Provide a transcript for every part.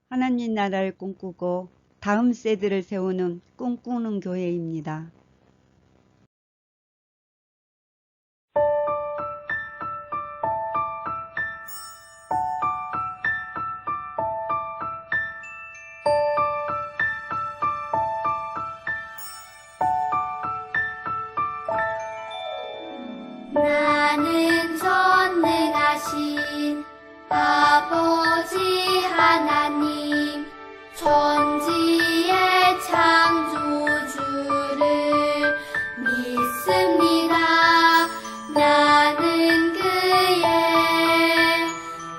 하나님 나라를 꿈꾸고 다음 세대를 세우는 꿈꾸는 교회입니다. 나는 전능하신 아버지 하나님 천지의 창조주를 믿습니다. 나는 그의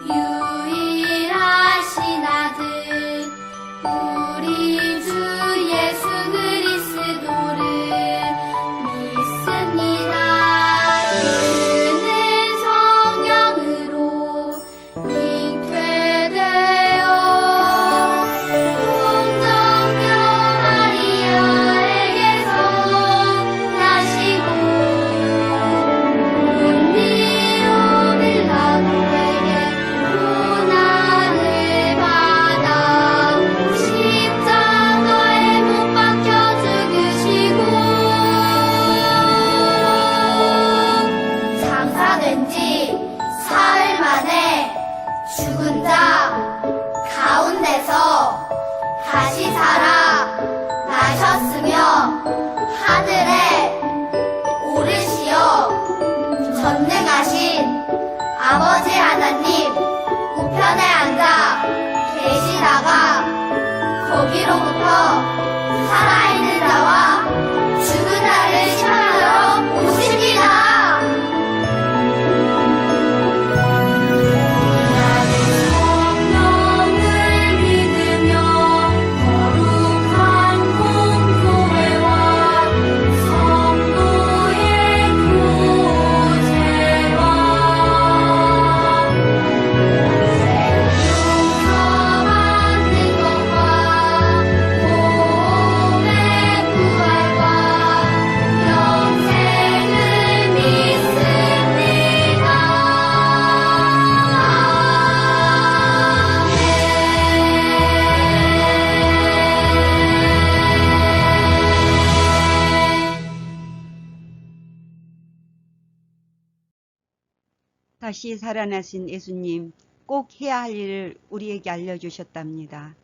유일하신 아들 우리 주 예수 그리스도를 믿습니다. 그는 성령으로 잉태되어 동정녀 마리아에게서 나시고 본디오 빌라도에게 고난을 받아 십자가에 못 박혀 죽으시고 장사된 지 사흘 만에 죽은 자 가운데서 다시 살아 나셨으며 하늘에 오르시어 전능하신 아버지 하나님 우편에 앉아 계시다가 거기로부터 살아있는 자와 죽은 자를 심판하러 오십니다. 나는 성령을 믿으며 거룩한 공교회와 성도의 교제와 용서받는 것과 몸의 부활과 영생을 믿습니다. 다시 살아나신 예수님 꼭 해야 할 일을 우리에게 알려주셨답니다.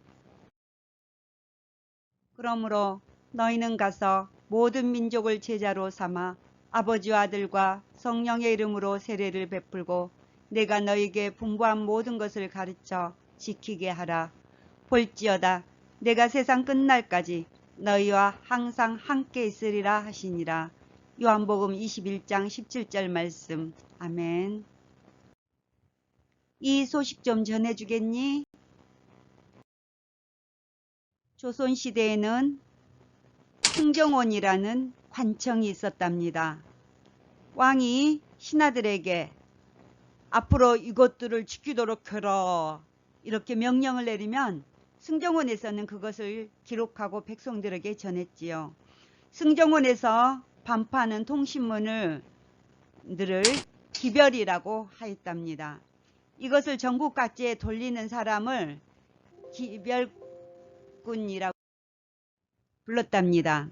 그러므로 너희는 가서 모든 민족을 제자로 삼아 아버지와 아들과 성령의 이름으로 세례를 베풀고 내가 너희에게 분부한 모든 것을 가르쳐 지키게 하라. 볼지어다 내가 세상 끝날까지 너희와 항상 함께 있으리라 하시니라. 요한복음 21장 17절 말씀. 아멘. 이 소식 좀 전해주겠니? 조선시대에는 승정원이라는 관청이 있었답니다. 왕이 신하들에게 앞으로 이것들을 지키도록 하라 이렇게 명령을 내리면 승정원에서는 그것을 기록하고 백성들에게 전했지요. 승정원에서 반파하는 통신문을 기별이라고 하였답니다. 이것을 전국 각지에 돌리는 사람을 기별꾼이라고 불렀답니다.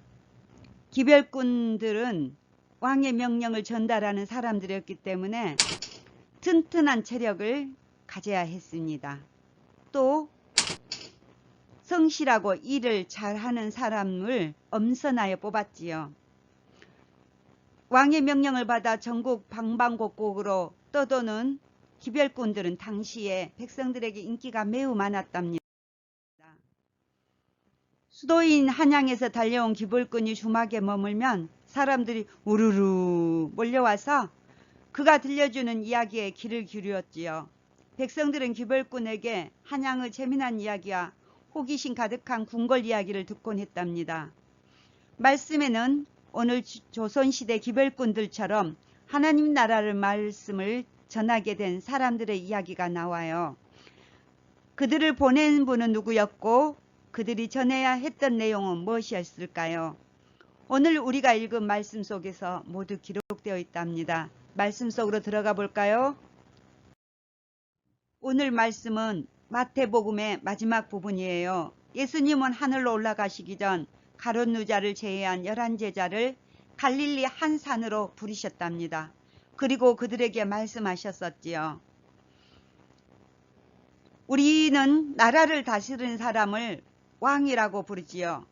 기별꾼들은 왕의 명령을 전달하는 사람들이었기 때문에 튼튼한 체력을 가져야 했습니다. 또 성실하고 일을 잘하는 사람을 엄선하여 뽑았지요. 왕의 명령을 받아 전국 방방곡곡으로 떠도는 기별꾼들은 당시에 백성들에게 인기가 매우 많았답니다. 수도인 한양에서 달려온 기별꾼이 주막에 머물면 사람들이 우르르 몰려와서 그가 들려주는 이야기에 귀를 기울였지요. 백성들은 기별꾼에게 한양의 재미난 이야기와 호기심 가득한 궁궐 이야기를 듣곤 했답니다. 말씀에는 오늘 조선시대 기별꾼들처럼 하나님 나라를 말씀을 전하게 된 사람들의 이야기가 나와요. 그들을 보낸 분은 누구였고 그들이 전해야 했던 내용은 무엇이었을까요? 오늘 우리가 읽은 말씀 속에서 모두 기록되어 있답니다. 말씀 속으로 들어가 볼까요? 오늘 말씀은 마태복음의 마지막 부분이에요. 예수님은 하늘로 올라가시기 전 가룟 유다를 제외한 11제자를 갈릴리 한 산으로 부르셨답니다. 그리고 그들에게 말씀하셨었지요. 우리는 나라를 다스리는 사람을 왕이라고 부르지요.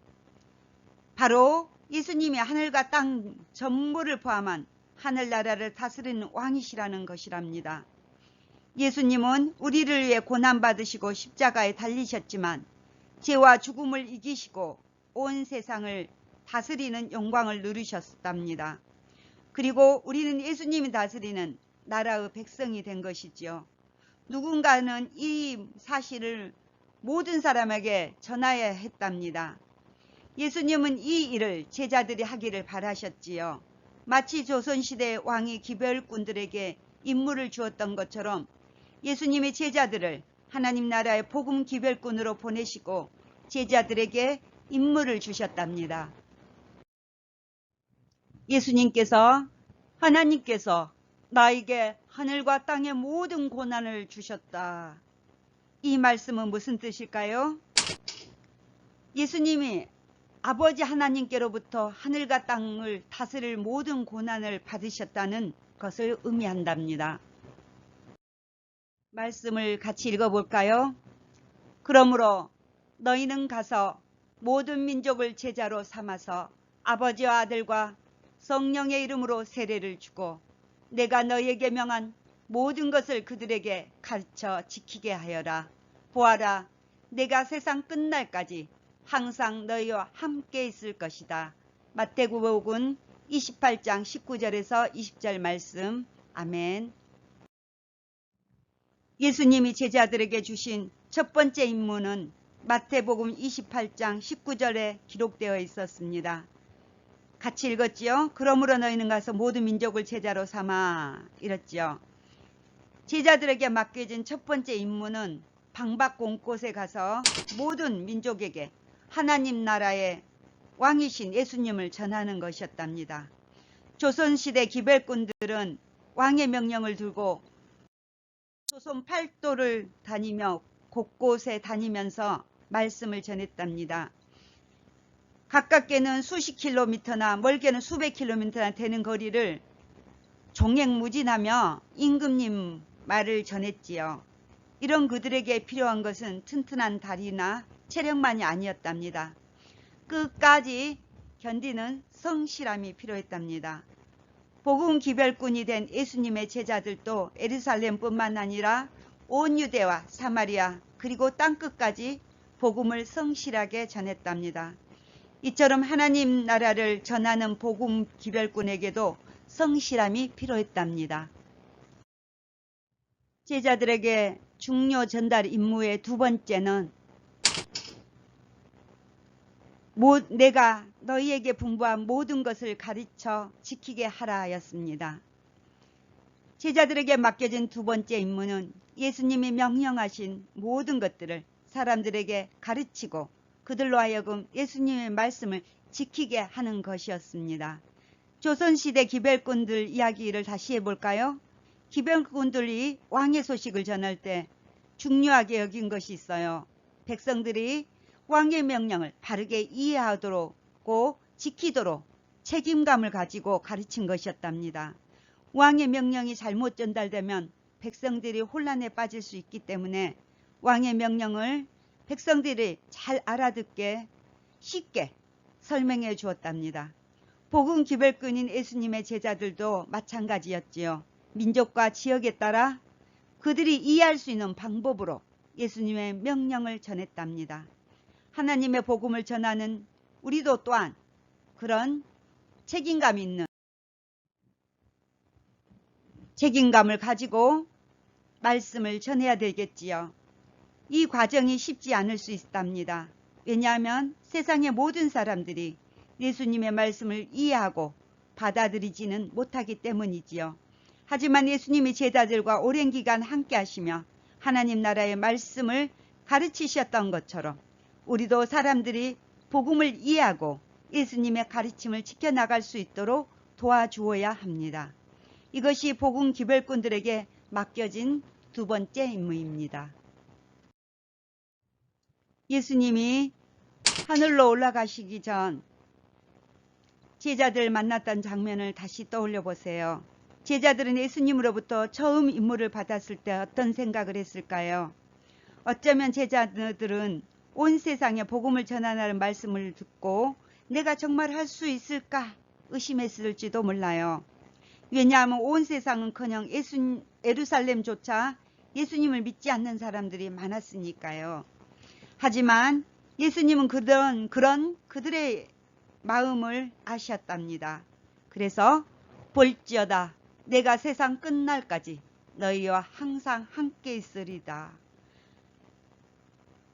바로 예수님이 하늘과 땅 전부를 포함한 하늘나라를 다스리는 왕이시라는 것이랍니다. 예수님은 우리를 위해 고난받으시고 십자가에 달리셨지만 죄와 죽음을 이기시고 온 세상을 다스리는 영광을 누리셨답니다. 그리고 우리는 예수님이 다스리는 나라의 백성이 된 것이지요. 누군가는 이 사실을 모든 사람에게 전해야 했답니다. 예수님은 이 일을 제자들이 하기를 바라셨지요. 마치 조선시대 왕이 기별꾼들에게 임무를 주었던 것처럼 예수님의 제자들을 하나님 나라의 복음 기별꾼으로 보내시고 제자들에게 임무를 주셨답니다. 예수님께서 하나님께서 나에게 하늘과 땅의 모든 고난을 주셨다. 이 말씀은 무슨 뜻일까요? 예수님이 아버지 하나님께로부터 하늘과 땅을 다스릴 모든 고난을 받으셨다는 것을 의미한답니다. 말씀을 같이 읽어볼까요? 그러므로 너희는 가서 모든 민족을 제자로 삼아서 아버지와 아들과 성령의 이름으로 세례를 주고 내가 너희에게 명한 모든 것을 그들에게 가르쳐 지키게 하여라. 보아라, 내가 세상 끝날까지 항상 너희와 함께 있을 것이다. 마태복음 28장 19절에서 20절 말씀. 아멘. 예수님이 제자들에게 주신 첫 번째 임무는 마태복음 28장 19절에 기록되어 있었습니다. 같이 읽었지요? 그러므로 너희는 가서 모든 민족을 제자로 삼아 이랬지요. 제자들에게 맡겨진 첫 번째 임무는 방박 곳곳에 가서 모든 민족에게 하나님 나라의 왕이신 예수님을 전하는 것이었답니다. 조선시대 기별꾼들은 왕의 명령을 들고 조선 팔도를 다니며 곳곳에 다니면서 말씀을 전했답니다. 가깝게는 수십 킬로미터나 멀게는 수백 킬로미터나 되는 거리를 종횡무진하며 임금님 말을 전했지요. 이런 그들에게 필요한 것은 튼튼한 다리나 체력만이 아니었답니다. 끝까지 견디는 성실함이 필요했답니다. 복음 기별꾼이 된 예수님의 제자들도 예루살렘뿐만 아니라 온 유대와 사마리아 그리고 땅끝까지 복음을 성실하게 전했답니다. 이처럼 하나님 나라를 전하는 복음 기별꾼에게도 성실함이 필요했답니다. 제자들에게 중요 전달 임무의 두 번째는 내가 너희에게 분부한 모든 것을 가르쳐 지키게 하라 였습니다. 제자들에게 맡겨진 두 번째 임무는 예수님이 명령하신 모든 것들을 사람들에게 가르치고 그들로 하여금 예수님의 말씀을 지키게 하는 것이었습니다. 조선시대 기별꾼들 이야기를 다시 해볼까요? 기별꾼들이 왕의 소식을 전할 때 중요하게 여긴 것이 있어요. 백성들이 왕의 명령을 바르게 이해하도록 꼭 지키도록 책임감을 가지고 가르친 것이었답니다. 왕의 명령이 잘못 전달되면 백성들이 혼란에 빠질 수 있기 때문에 왕의 명령을 백성들이 잘 알아듣게 쉽게 설명해 주었답니다. 복음 기별꾼인 예수님의 제자들도 마찬가지였지요. 민족과 지역에 따라 그들이 이해할 수 있는 방법으로 예수님의 명령을 전했답니다. 하나님의 복음을 전하는 우리도 또한 그런 책임감 있는 책임감을 가지고 말씀을 전해야 되겠지요. 이 과정이 쉽지 않을 수 있답니다. 왜냐하면 세상의 모든 사람들이 예수님의 말씀을 이해하고 받아들이지는 못하기 때문이지요. 하지만 예수님이 제자들과 오랜 기간 함께 하시며 하나님 나라의 말씀을 가르치셨던 것처럼 우리도 사람들이 복음을 이해하고 예수님의 가르침을 지켜나갈 수 있도록 도와주어야 합니다. 이것이 복음 기별꾼들에게 맡겨진 두 번째 임무입니다. 예수님이 하늘로 올라가시기 전 제자들 만났던 장면을 다시 떠올려 보세요. 제자들은 예수님으로부터 처음 임무를 받았을 때 어떤 생각을 했을까요? 어쩌면 제자들은 온 세상에 복음을 전하라는 말씀을 듣고 내가 정말 할 수 있을까 의심했을지도 몰라요. 왜냐하면 온 세상은커녕 예루살렘조차 예수님을 믿지 않는 사람들이 많았으니까요. 하지만 예수님은 그런 그들의 마음을 아셨답니다. 그래서 볼지어다 내가 세상 끝날까지 너희와 항상 함께 있으리다.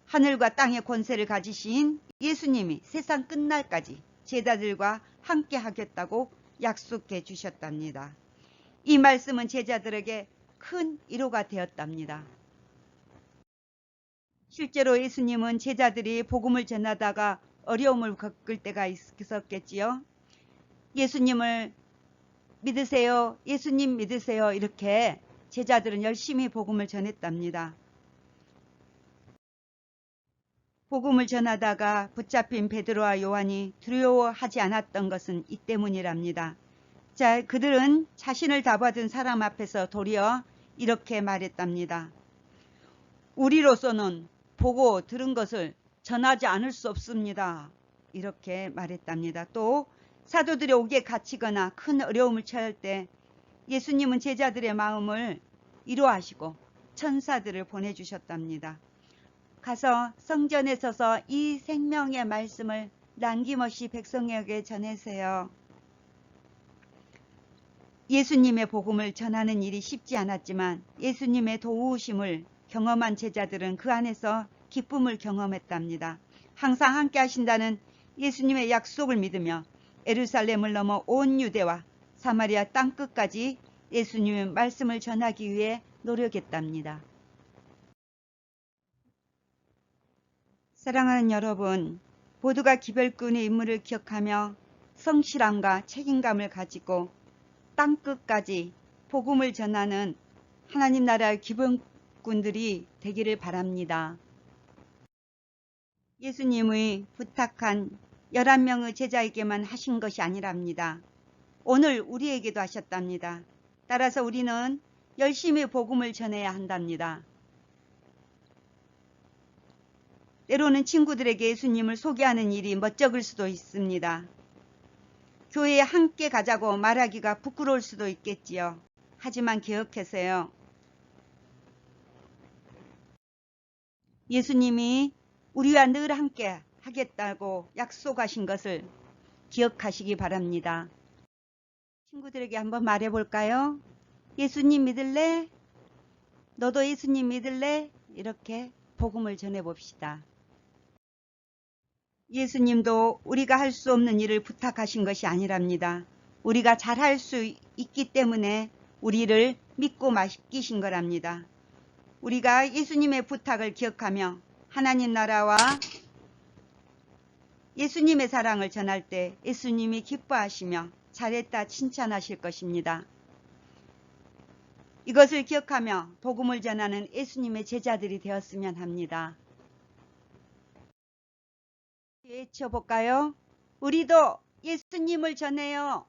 하늘과 땅의 권세를 가지신 예수님이 세상 끝날까지 제자들과 함께 하겠다고 약속해 주셨답니다. 이 말씀은 제자들에게 큰 위로가 되었답니다. 실제로 예수님은 제자들이 복음을 전하다가 어려움을 겪을 때가 있었겠지요. 예수님을 믿으세요. 예수님 믿으세요. 이렇게 제자들은 열심히 복음을 전했답니다. 복음을 전하다가 붙잡힌 베드로와 요한이 두려워하지 않았던 것은 이 때문이랍니다. 자, 그들은 자신을 다 받은 사람 앞에서 도리어 이렇게 말했답니다. 우리로서는 보고 들은 것을 전하지 않을 수 없습니다. 이렇게 말했답니다. 또 사도들의 옥에 갇히거나 큰 어려움을 처할 때 예수님은 제자들의 마음을 위로하시고 천사들을 보내주셨답니다. 가서 성전에 서서 이 생명의 말씀을 남김없이 백성에게 전하세요. 예수님의 복음을 전하는 일이 쉽지 않았지만 예수님의 도우심을 경험한 제자들은 그 안에서 기쁨을 경험했답니다. 항상 함께 하신다는 예수님의 약속을 믿으며 예루살렘을 넘어 온 유대와 사마리아 땅끝까지 예수님의 말씀을 전하기 위해 노력했답니다. 사랑하는 여러분, 모두가 기별꾼의 임무를 기억하며 성실함과 책임감을 가지고 땅끝까지 복음을 전하는 하나님 나라의 기별꾼들이 되기를 바랍니다. 예수님의 부탁한 11명의 제자에게만 하신 것이 아니랍니다. 오늘 우리에게도 하셨답니다. 따라서 우리는 열심히 복음을 전해야 한답니다. 때로는 친구들에게 예수님을 소개하는 일이 멋쩍을 수도 있습니다. 교회에 함께 가자고 말하기가 부끄러울 수도 있겠지요. 하지만 기억하세요. 예수님이 우리와 늘 함께 하겠다고 약속하신 것을 기억하시기 바랍니다. 친구들에게 한번 말해볼까요? 예수님 믿을래? 너도 예수님 믿을래? 이렇게 복음을 전해봅시다. 예수님도 우리가 할 수 없는 일을 부탁하신 것이 아니랍니다. 우리가 잘할 수 있기 때문에 우리를 믿고 맡기신 거랍니다. 우리가 예수님의 부탁을 기억하며 하나님 나라와 예수님의 사랑을 전할 때 예수님이 기뻐하시며 잘했다 칭찬하실 것입니다. 이것을 기억하며 복음을 전하는 예수님의 제자들이 되었으면 합니다. 외쳐볼까요? 우리도 예수님을 전해요.